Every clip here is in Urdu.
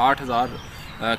8,000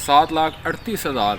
7,38,000,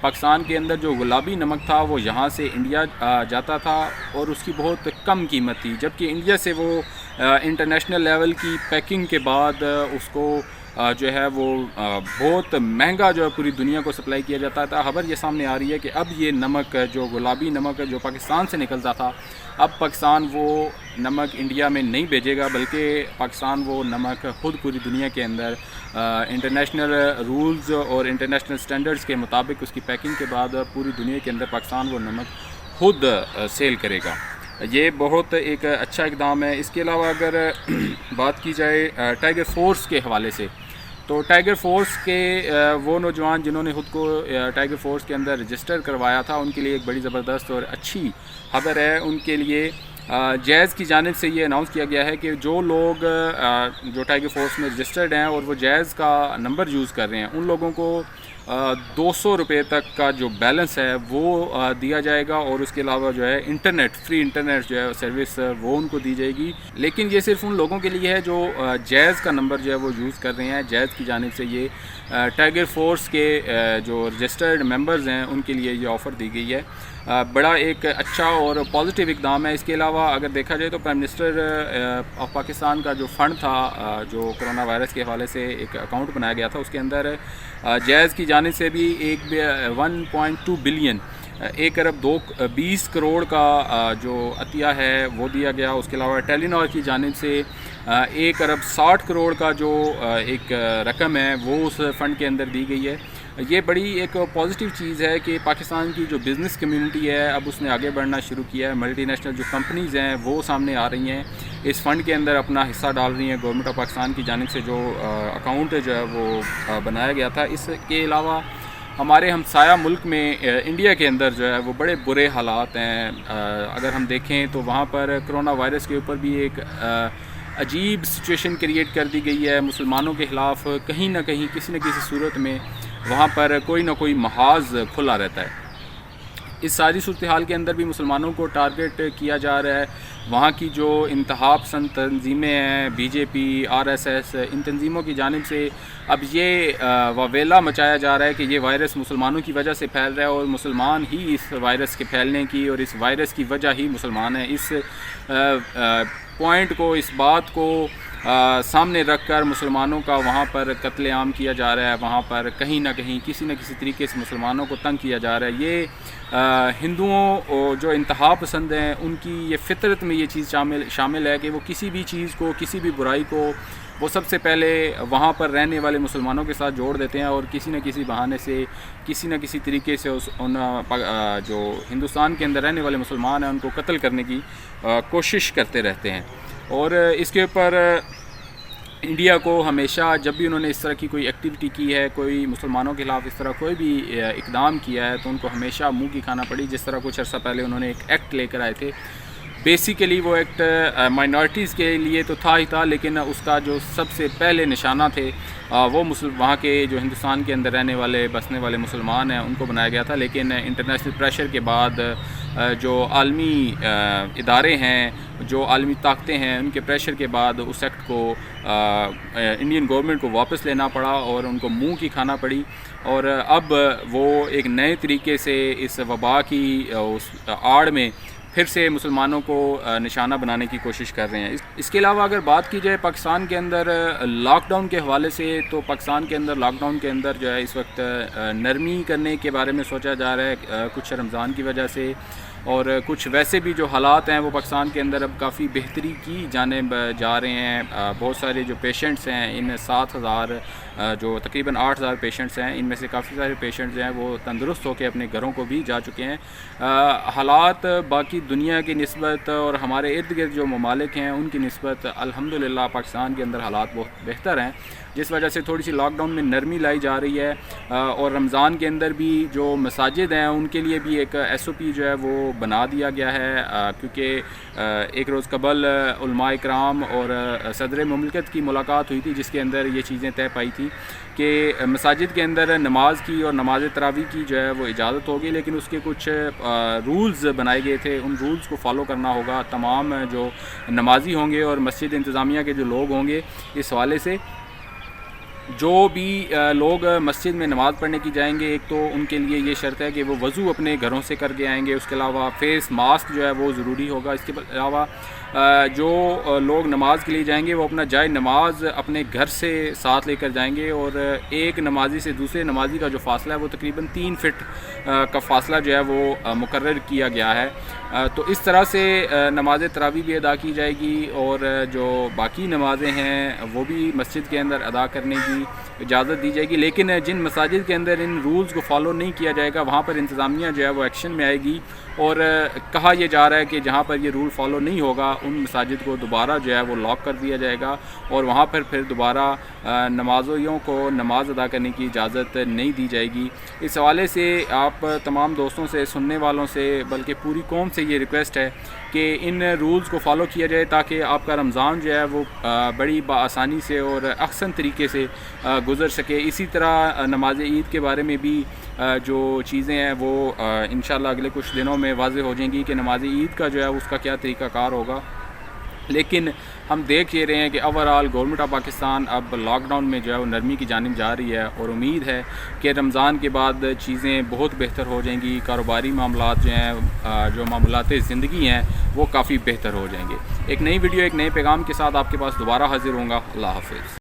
پاکستان کے اندر جو گلابی نمک تھا وہ یہاں سے انڈیا جاتا تھا اور اس کی بہت کم قیمت تھی، جبکہ انڈیا سے وہ انٹرنیشنل لیول کی پیکنگ کے بعد اس کو جو ہے وہ بہت مہنگا جو ہے پوری دنیا کو سپلائی کیا جاتا تھا۔ خبر یہ سامنے آ رہی ہے کہ اب یہ نمک جو گلابی نمک جو پاکستان سے نکلتا تھا، اب پاکستان وہ نمک انڈیا میں نہیں بھیجے گا، بلکہ پاکستان وہ نمک خود پوری دنیا کے اندر انٹرنیشنل رولز اور انٹرنیشنل سٹینڈرڈز کے مطابق اس کی پیکنگ کے بعد پوری دنیا کے اندر پاکستان وہ نمک خود سیل کرے گا۔ یہ بہت ایک اچھا اقدام ہے۔ اس کے علاوہ اگر بات کی جائے ٹائیگر فورس کے حوالے سے، تو ٹائیگر فورس کے وہ نوجوان جنہوں نے خود کو ٹائیگر فورس کے اندر رجسٹر کروایا تھا، ان کے لیے ایک بڑی زبردست اور اچھی خبر ہے۔ ان کے لیے جیز کی جانب سے یہ اناؤنس کیا گیا ہے کہ جو لوگ جو ٹائیگر فورس میں رجسٹرڈ ہیں اور وہ جیز کا نمبر یوز کر رہے ہیں، ان لوگوں کو 200 روپے تک کا جو بیلنس ہے وہ دیا جائے گا، اور اس کے علاوہ جو ہے انٹرنیٹ فری انٹرنیٹ جو ہے سروس وہ ان کو دی جائے گی۔ لیکن یہ صرف ان لوگوں کے لیے ہے جو جیز کا نمبر جو ہے وہ یوز کر رہے ہیں۔ جیز کی جانب سے یہ ٹائیگر فورس کے جو رجسٹرڈ ممبرز ہیں ان کے لیے یہ آفر دی گئی ہے۔ بڑا ایک اچھا اور پازیٹیو اقدام ہے۔ اس کے علاوہ اگر دیکھا جائے تو پرائم منسٹر آف پاکستان کا جو فنڈ تھا جو کرونا وائرس کے حوالے سے ایک اکاؤنٹ بنایا گیا تھا، اس کے اندر جیز کی جانب سے بھی 1.2 بلین 1.20 کروڑ کا جو عطیہ ہے وہ دیا گیا۔ اس کے علاوہ ٹیلی نار کی جانب سے 1.60 کروڑ کا جو ایک رقم ہے وہ اس فنڈ کے اندر دی گئی ہے۔ یہ بڑی ایک پازیٹیو چیز ہے کہ پاکستان کی جو بزنس کمیونٹی ہے اب اس نے آگے بڑھنا شروع کیا ہے۔ ملٹی نیشنل جو کمپنیز ہیں وہ سامنے آ رہی ہیں، اس فنڈ کے اندر اپنا حصہ ڈال رہی ہیں۔ گورنمنٹ آف پاکستان کی جانب سے جو اکاؤنٹ جو ہے وہ بنایا گیا تھا۔ اس کے علاوہ ہمارے ہمسایہ ملک میں انڈیا کے اندر جو ہے وہ بڑے برے حالات ہیں۔ اگر ہم دیکھیں تو وہاں پر کرونا وائرس کے اوپر بھی ایک عجیب سچویشن کریٹ کر دی گئی ہے۔ مسلمانوں کے خلاف کہیں نہ کہیں کسی نہ کسی صورت میں وہاں پر کوئی نہ کوئی محاذ کھلا رہتا ہے۔ اس ساری صورتحال کے اندر بھی مسلمانوں کو ٹارگٹ کیا جا رہا ہے۔ وہاں کی جو انتہا پسند تنظیمیں ہیں، بی جے پی، RSS، ان تنظیموں کی جانب سے اب یہ واویلا مچایا جا رہا ہے کہ یہ وائرس مسلمانوں کی وجہ سے پھیل رہا ہے اور مسلمان ہی اس وائرس کے پھیلنے کی اور اس وائرس کی وجہ ہی مسلمان ہیں۔ اس پوائنٹ کو، اس بات کو سامنے رکھ کر مسلمانوں کا وہاں پر قتل عام کیا جا رہا ہے۔ وہاں پر کہیں نہ کہیں کسی نہ کسی طریقے سے مسلمانوں کو تنگ کیا جا رہا ہے۔ یہ ہندوؤں جو انتہا پسند ہیں ان کی یہ فطرت میں یہ چیز شامل ہے کہ وہ کسی بھی چیز کو، کسی بھی برائی کو وہ سب سے پہلے وہاں پر رہنے والے مسلمانوں کے ساتھ جوڑ دیتے ہیں اور کسی نہ کسی بہانے سے، کسی نہ کسی طریقے سے ان جو ہندوستان کے اندر رہنے والے مسلمان ہیں ان کو قتل کرنے کی کوشش کرتے رہتے ہیں۔ اور اس کے اوپر انڈیا کو ہمیشہ جب بھی انہوں نے اس طرح کی کوئی ایکٹیویٹی کی ہے، کوئی مسلمانوں کے خلاف اس طرح کوئی بھی اقدام کیا ہے، تو ان کو ہمیشہ منہ کی کھانا پڑی۔ جس طرح کچھ عرصہ پہلے انہوں نے ایک ایکٹ لے کر آئے تھے، بیسیکلی وہ ایکٹ مائنارٹیز کے لیے تو تھا ہی تھا، لیکن اس کا جو سب سے پہلے نشانہ تھے وہ وہاں کے جو ہندوستان کے اندر رہنے والے بسنے والے مسلمان ہیں ان کو بنایا گیا تھا۔ لیکن انٹرنیشنل پریشر کے بعد جو عالمی ادارے ہیں، جو عالمی طاقتیں ہیں، ان کے پریشر کے بعد اس ایکٹ کو انڈین گورنمنٹ کو واپس لینا پڑا اور ان کو منہ کی کھانا پڑی، اور اب وہ ایک نئے طریقے سے اس وبا کی اس آڑ میں پھر سے مسلمانوں کو نشانہ بنانے کی کوشش کر رہے ہیں۔ اس کے علاوہ اگر بات کی جائے پاکستان کے اندر لاک ڈاؤن کے حوالے سے، تو پاکستان کے اندر لاک ڈاؤن کے اندر جو ہے اس وقت نرمی کرنے کے بارے میں سوچا جا رہا ہے، کچھ رمضان کی وجہ سے، اور کچھ ویسے بھی جو حالات ہیں وہ پاکستان کے اندر اب کافی بہتری کی جانب جا رہے ہیں۔ بہت سارے جو پیشنٹس ہیں، ان 7,000 جو تقریباً 8,000 پیشنٹس ہیں، ان میں سے کافی سارے پیشنٹس ہیں وہ تندرست ہو کے اپنے گھروں کو بھی جا چکے ہیں۔ حالات باقی دنیا کی نسبت اور ہمارے ارد گرد جو ممالک ہیں ان کی نسبت الحمدللہ پاکستان کے اندر حالات بہت بہتر ہیں، جس وجہ سے تھوڑی سی لاک ڈاؤن میں نرمی لائی جا رہی ہے۔ اور رمضان کے اندر بھی جو مساجد ہیں ان کے لیے بھی ایک SOP جو ہے وہ بنا دیا گیا ہے، کیونکہ ایک روز قبل علماء اکرام اور صدر مملکت کی ملاقات ہوئی تھی جس کے اندر یہ چیزیں طے پائی تھی کہ مساجد کے اندر نماز کی اور نماز تراویح کی جو ہے وہ اجازت ہوگی، لیکن اس کے کچھ رولز بنائے گئے تھے، ان رولز کو فالو کرنا ہوگا تمام جو نمازی ہوں گے اور مسجد انتظامیہ کے جو لوگ ہوں گے۔ اس حوالے سے جو بھی لوگ مسجد میں نماز پڑھنے کی جائیں گے، ایک تو ان کے لیے یہ شرط ہے کہ وہ وضو اپنے گھروں سے کر کے آئیں گے، اس کے علاوہ فیس ماسک جو ہے وہ ضروری ہوگا، اس کے علاوہ جو لوگ نماز کے لیے جائیں گے وہ اپنا جائے نماز اپنے گھر سے ساتھ لے کر جائیں گے، اور ایک نمازی سے دوسرے نمازی کا جو فاصلہ ہے وہ تقریباً 3 فٹ کا فاصلہ جو ہے وہ مقرر کیا گیا ہے۔ تو اس طرح سے نماز تراویح بھی ادا کی جائے گی، اور جو باقی نمازیں ہیں وہ بھی مسجد کے اندر ادا کرنے کی اجازت دی جائے گی، لیکن جن مساجد کے اندر ان رولز کو فالو نہیں کیا جائے گا وہاں پر انتظامیہ جو ہے وہ ایکشن میں آئے گی، اور کہا یہ جا رہا ہے کہ جہاں پر یہ رول فالو نہیں ہوگا ان مساجد کو دوبارہ جو ہے وہ لاک کر دیا جائے گا، اور وہاں پر پھر دوبارہ نمازیوں کو نماز ادا کرنے کی اجازت نہیں دی جائے گی۔ اس حوالے سے آپ تمام دوستوں سے، سننے والوں سے، بلکہ پوری قوم سے یہ ریکویسٹ ہے کہ ان رولز کو فالو کیا جائے تاکہ آپ کا رمضان جو ہے وہ بڑی بآسانی سے اور احسن طریقے سے گزر سکے۔ اسی طرح نماز عید کے بارے میں بھی جو چیزیں ہیں وہ انشاءاللہ اگلے کچھ دنوں میں واضح ہو جائیں گی کہ نماز عید کا جو ہے اس کا کیا طریقہ کار ہوگا، لیکن ہم دیکھ یہ رہے ہیں کہ اوورآل گورنمنٹ آف پاکستان اب لاک ڈاؤن میں جو ہے وہ نرمی کی جانب جا رہی ہے، اور امید ہے کہ رمضان کے بعد چیزیں بہت بہتر ہو جائیں گی، کاروباری معاملات جو ہیں، جو معاملات زندگی ہیں وہ کافی بہتر ہو جائیں گے۔ ایک نئی ویڈیو، ایک نئے پیغام کے ساتھ آپ کے پاس دوبارہ حاضر ہوں گا۔ اللہ حافظ۔